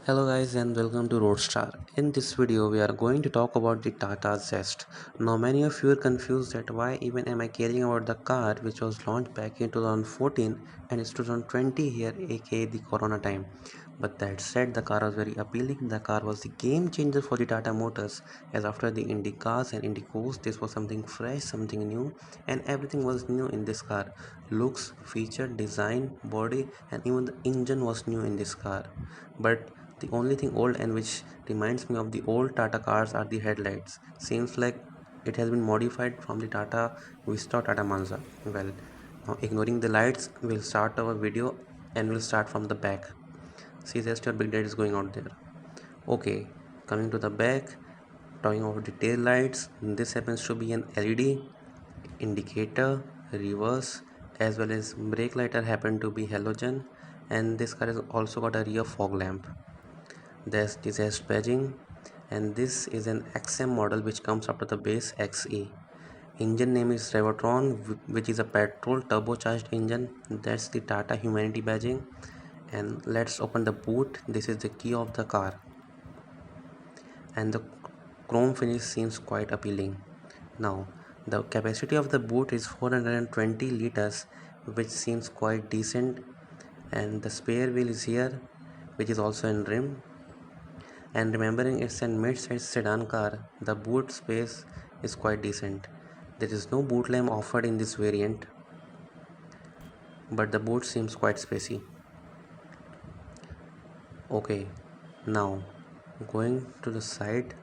Hello guys and welcome to Roadstar. In this video we are going to talk about the Tata Zest. Now many of you are confused that why even am I caring about the car which was launched back in 2014 and it's 2020 here, aka the corona time. But that said, the car was very appealing. The car was the game changer for the Tata Motors, as after the Indicas and Indicos this was something fresh, something new, and everything was new in this car. Looks, feature, design, body, and even the engine was new in this car. But the only thing old and which reminds me of the old Tata cars are the headlights. Seems like it has been modified from the Tata Vista or Tata Manza. Well, now ignoring the lights, we'll start our video and we'll start from the back. See, just your big dad is going out there. Okay, coming to the back, talking about the tail lights. This happens to be an LED indicator, reverse, as well as brake lighter happen to be halogen, and this car has also got a rear fog lamp. There's the Zest badging, and this is an XM model which comes after the base XE. Engine name is Revotron, which is a petrol turbocharged engine. That's the Tata Humanity badging. And let's open the boot. This is the key of the car, and the chrome finish seems quite appealing. Now, the capacity of the boot is 420 liters, which seems quite decent, and the spare wheel is here, which is also in rim. And remembering it's a mid-size sedan car, the boot space is quite decent. There is no boot lamp offered in this variant, but the boot seems quite spacey. Okay, now going to the side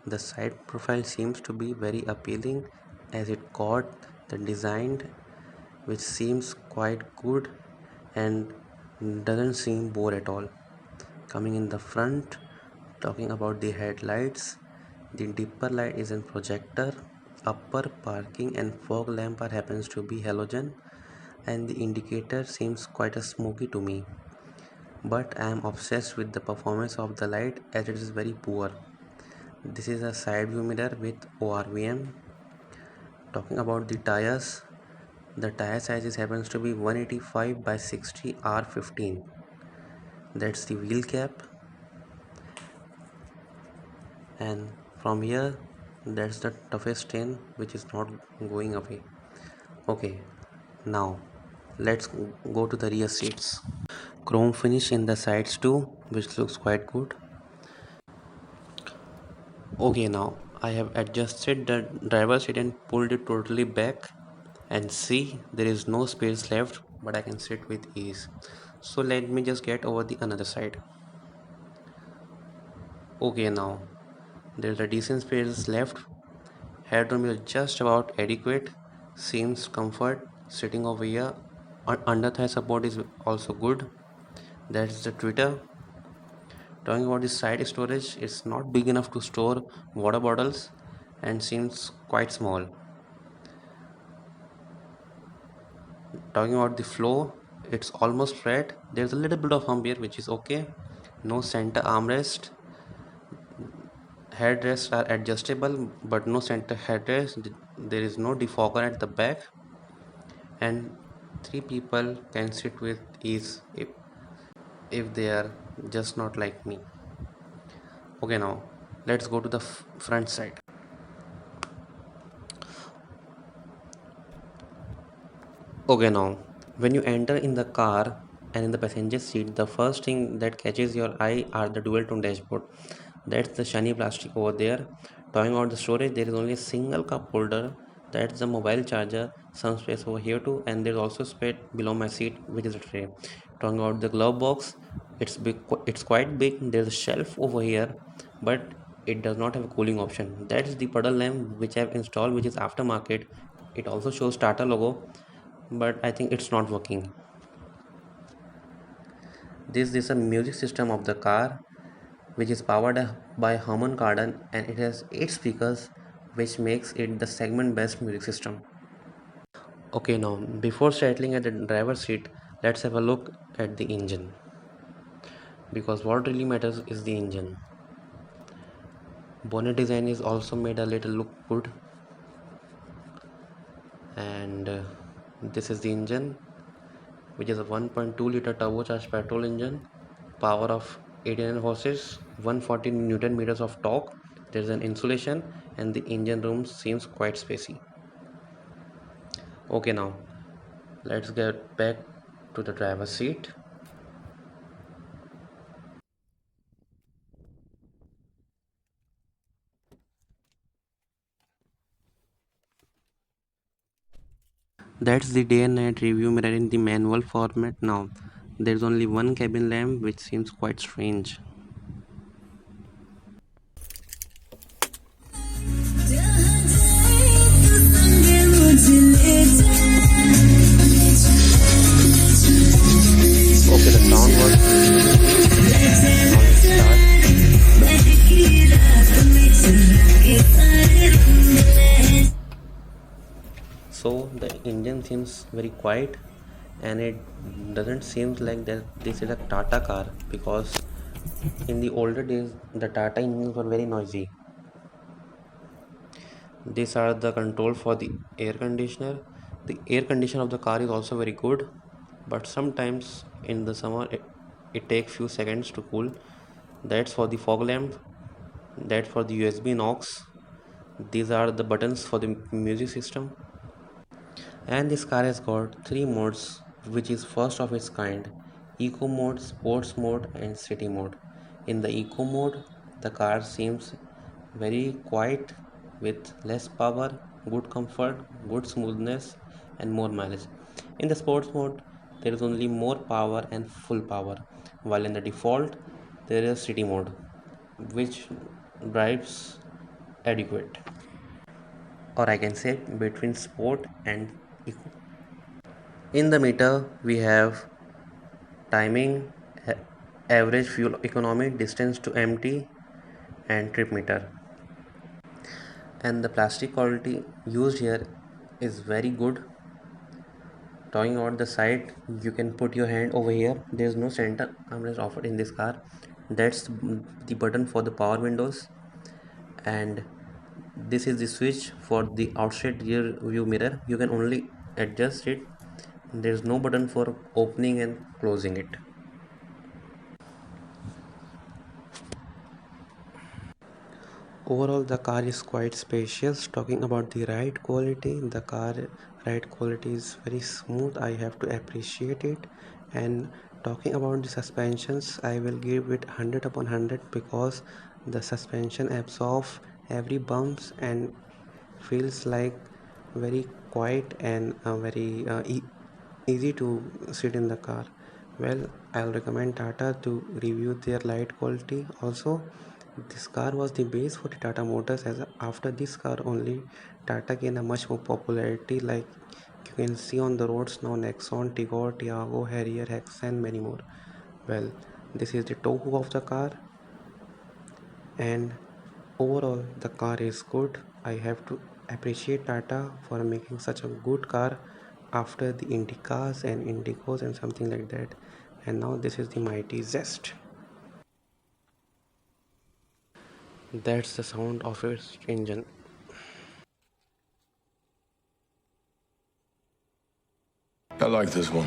profile seems to be very appealing as it got the design which seems quite good and doesn't seem bore at all. Coming in the front, talking about the headlights, the dipper light is in projector, upper parking and fog lamp happens to be halogen, and the indicator seems quite a smoky to me. But I am obsessed with the performance of the light as it is very poor. This is a side view mirror with ORVM. Talking about the tires, the tire size happens to be 185 by 60 R15. That's the wheel cap, and from here that's the toughest stain which is not going away. Okay, now let's go to the rear seats. Chrome finish in the sides too, which looks quite good. Okay, now I have adjusted the driver seat and pulled it totally back, and see, there is no space left, but I can sit with ease. So let me just get over the another side. Okay, now there's a decent space left. Headroom is just about adequate. Seems comfort sitting over here. Under thigh support is also good. That's the Twitter. Talking about the side storage, it's not big enough to store water bottles and seems quite small. Talking about the flow, it's almost flat. There's a little bit of hump here, which is okay. No center armrest. Headrests are adjustable, but no center headrest. There is no defogger at the back, and three people can sit with ease if they are just not like me. Okay, now let's go to the front side. Okay, now when you enter in the car and in the passenger seat, the first thing that catches your eye are the dual tone dashboard. That's the shiny plastic over there. Talking about the storage, there is only a single cup holder. That's the mobile charger, some space over here too, and there's also space below my seat, which is a tray. Talking about the glove box, it's big, it's quite big. There's a shelf over here, but it does not have a cooling option. That's the puddle lamp which I've installed, which is aftermarket. It also shows Tata logo, but I think it's not working. This is a music system of the car, which is powered by Harman Kardon, and it has 8 speakers, which makes it the segment best music system. Okay, now before settling at the driver's seat, let's have a look at the engine, because what really matters is the engine. Bonnet design is also made a little look good, and this is the engine, which is a 1.2 liter turbocharged petrol engine, power of 89 horses, 140 Newton meters of torque. There's an insulation and the engine room seems quite spacey. Okay, now let's get back to the driver's seat. That's the day and night review mirror in the manual format now. There's only one cabin lamp which seems quite strange. Okay, the sound was. Now let's start. So the engine seems very quiet and it doesn't seem like that this is a Tata car, because in the older days the Tata engines were very noisy. These are the control for the air conditioner. The air conditioner of the car is also very good, but sometimes in the summer it takes few seconds to cool. That's for the fog lamp. That's for the USB and aux. These are the buttons for the music system. And this car has got 3 modes, which is first of its kind: eco mode, sports mode and city mode. In the eco mode the car seems very quiet with less power, good comfort, good smoothness and more mileage. In the sports mode there is only more power and full power, while in the default there is city mode which drives adequate, or I can say between sport and eco. In the meter we have timing, average fuel economy, distance to empty and trip meter. And the plastic quality used here is very good. Talking about the side, you can put your hand over here. There is no center armrest offered in this car. That's the button for the power windows, and this is the switch for the outside rear view mirror. You can only adjust it. There is no button for opening and closing it. Overall the car is quite spacious. Talking about the ride quality, the car ride quality is very smooth. I have to appreciate it. And talking about the suspensions, I will give it 100 upon 100, because the suspension absorbs every bumps and feels like very quiet and very easy to sit in the car. Well, I'll recommend Tata to review their light quality. Also, this car was the base for the Tata Motors, as after this car only Tata gained a much more popularity, like you can see on the roads now: Nexon, Tigor, Tiago, Harrier, Hex and many more. Well, this is the top of the car, and overall the car is good. I have to appreciate Tata for making such a good car after the Indicas and Indigos and something like that. And now this is the mighty Zest. That's the sound of its engine. I like this one.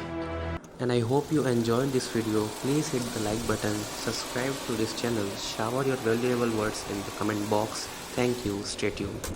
And I hope you enjoyed this video. Please hit the like button, subscribe to this channel, shower your valuable words in the comment box. Thank you, stay tuned.